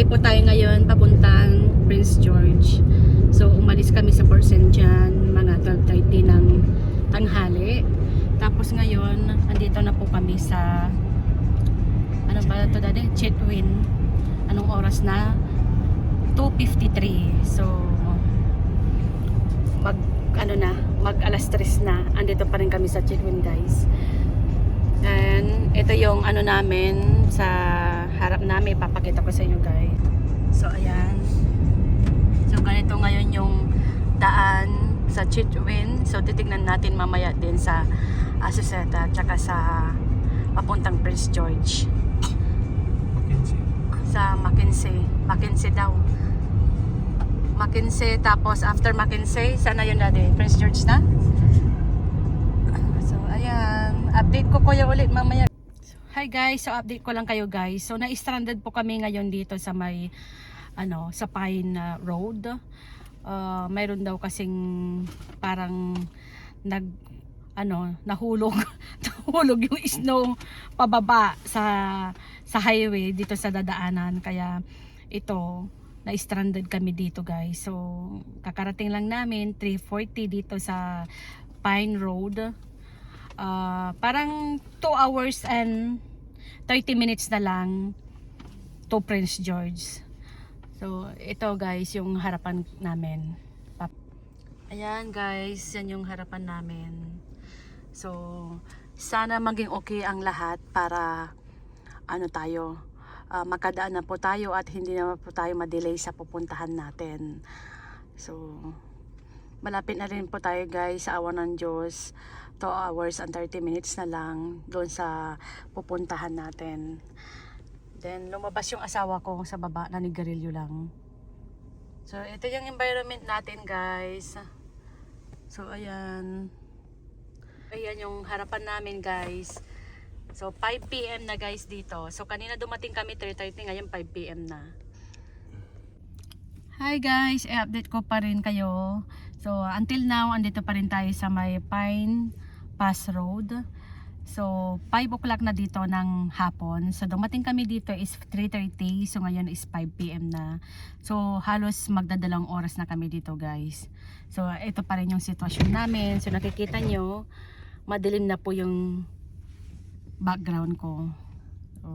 Nagbiyahe po tayo ngayon papuntang Prince George. So umalis kami sa Port St. John mga 12:30 ng tanghali. Tapos ngayon, andito na po kami sa ano ba ito dati? Chetwin. Anong oras na? 2:53. So mag alas 3 na. Andito pa rin kami sa Chetwin, guys. And ito yung ano namin sa harap namin, papakita ko sa inyo, guys. So ayan. So ganito ngayon yung daan sa Chetwin. So titignan natin mamaya din sa Asuseta tsaka sa papuntang Prince George. Sa Mackenzie daw. Mackenzie, tapos after Mackenzie, sana yun natin? Prince George na? So ayan, update ko kuya ulit mamaya. So, hi guys, so update ko lang kayo guys. So na-stranded po kami ngayon dito sa may sa Pine Road. Mayroon daw kasing parang nahulog nahulog yung snow pababa sa highway dito sa dadaanan, kaya ito na-stranded kami dito guys. So kakarating lang namin 3:40 dito sa Pine Road. Parang 2 hours and 30 minutes na lang to Prince George. So ito guys yung harapan namin. Ayan guys, yan yung harapan namin. So sana maging okay ang lahat para makadaan na po tayo at hindi na po tayo ma-delay sa pupuntahan natin. So malapit na rin po tayo guys sa awa ng Diyos. 2 hours and 30 minutes na lang doon sa pupuntahan natin. Then lumabas yung asawa ko sa baba, nanigarilyo lang. So ito yung environment natin guys. So ayan. Ayan yung harapan namin guys. So 5 PM na guys dito. So kanina dumating kami 3:30, ngayon 5 PM na. Hi guys, i-update ko pa rin kayo. So until now, andito pa rin tayo sa may Pine Pass Road. So 5 o'clock na dito ng hapon. So dumating kami dito is 3:30. So ngayon is 5 PM na. So halos magdadalang oras na kami dito guys. So ito pa rin yung sitwasyon namin. So nakikita nyo, madilim na po yung background ko. So,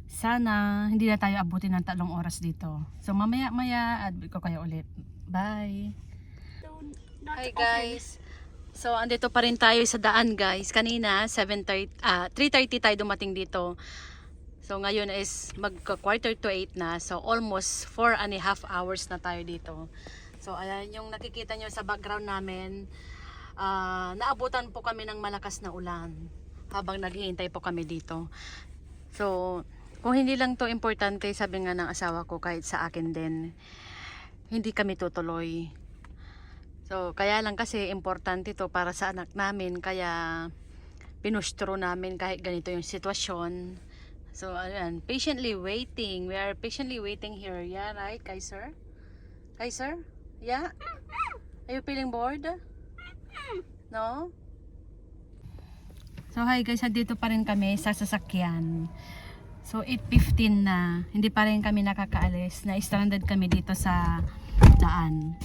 sana hindi na tayo abutin ng 3 oras dito. So mamaya update ko kayo ulit. Bye. Hi guys. So andito pa rin tayo sa daan guys. Kanina 3:30 tayo dumating dito. So ngayon is magka 7:45 na. So almost 4.5 hours na tayo dito. So ayan yung nakikita nyo sa background namin. Naabutan po kami ng malakas na ulan habang naghihintay po kami dito. So kung hindi lang to importante, sabi nga ng asawa ko, kahit sa akin din, hindi kami tutuloy. So kaya lang kasi importante to para sa anak namin, kaya pinustro namin kahit ganito yung sitwasyon. So ayan, patiently waiting. We are patiently waiting here. Yeah, right, Kaiser? Kaiser? Yeah? Are you feeling bored? No? So hi guys, dito pa rin kami sa sasakyan. So 8:15 na, hindi pa rin kami nakakaalis. Na-stranded kami dito sa daan.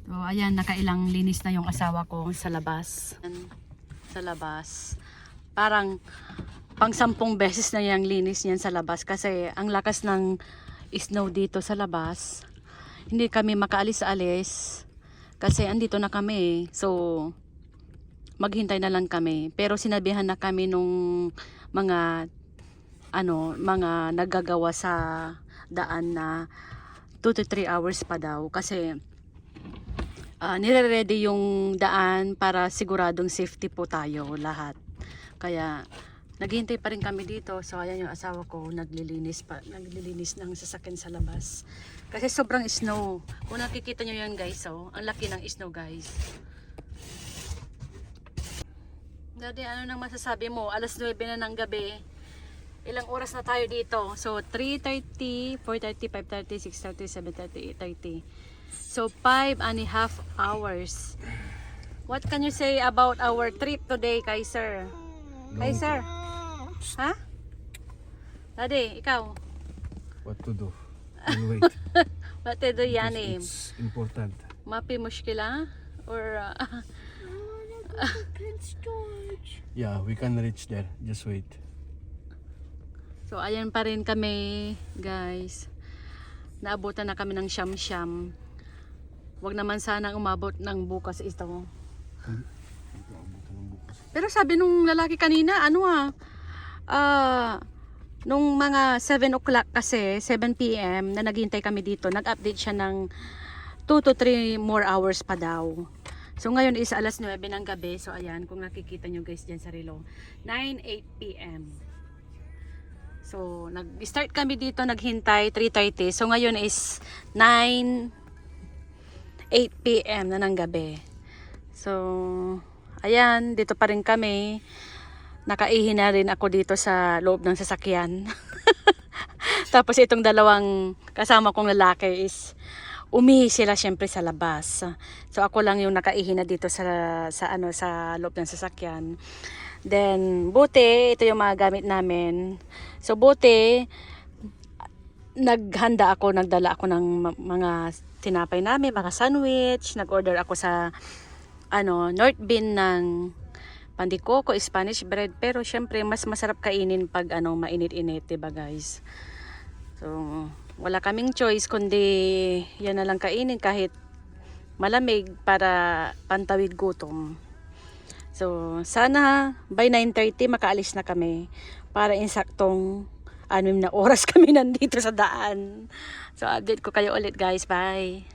So ayan, nakailang linis na yung asawa ko sa labas. Sa labas. Parang pang 10 beses na yung linis niyan sa labas kasi ang lakas ng snow dito sa labas. Hindi kami makaalis-alis kasi andito na kami. So maghintay na lang kami. Pero sinabihan na kami nung mga naggagawa sa daan na 2 to 3 hours pa daw kasi nire-ready yung daan para siguradong safety po tayo lahat. Kaya naghihintay pa rin kami dito. So ayan yung asawa ko naglilinis ng sasakyan sa labas kasi sobrang snow. Kung nakikita nyo yan guys, so ang laki ng snow guys. Daddy, ano nang masasabi mo? Alas 9 na ng gabi. Ilang oras na tayo dito? So 3:30, 4:30, 5:30, 6:30, 7:30, 8:30. So 5.5 hours. What can you say about our trip today, Kaiser? Kaiser? Ha? Daddy, ikaw? what to do. And wait. What to do yan eh? It's important. ما في مشكلة or Yeah, we can reach there. Just wait. so ayan pa rin kami guys. Naabutan na kami ng siyam-siyam. Wag naman sana umabot ng bukas ito. Pero sabi nung lalaki kanina, nung mga 7 o'clock kasi, 7 p.m. na naghintay kami dito, nag-update siya ng 2 to 3 more hours pa daw. So ngayon is alas 9 ng gabi. So ayan, kung nakikita nyo guys dyan sa relo, 9:08 p.m. So nag-start kami dito, naghintay, 3:30. So ngayon is 9:08 p.m. na ng gabi. So ayan, dito pa rin kami. Nakaihi na rin ako dito sa loob ng sasakyan. Tapos itong dalawang kasama kong lalaki is umihi sila syempre sa labas. So ako lang yung nakaihi na dito sa loob ng sasakyan. Then buti ito yung mga gamit namin. So buti nagdala ako ng mga tinapay namin, mga sandwich, nag-order ako sa North Bean ng pandikoko, Spanish bread, pero syempre mas masarap kainin pag mainit-init, 'di ba guys? So wala kaming choice kundi yan na lang kainin kahit malamig para pantawid gutom. So sana by 9:30 makaalis na kami para insaktong 6 na oras kami nandito sa daan. So update ko kayo ulit guys, bye.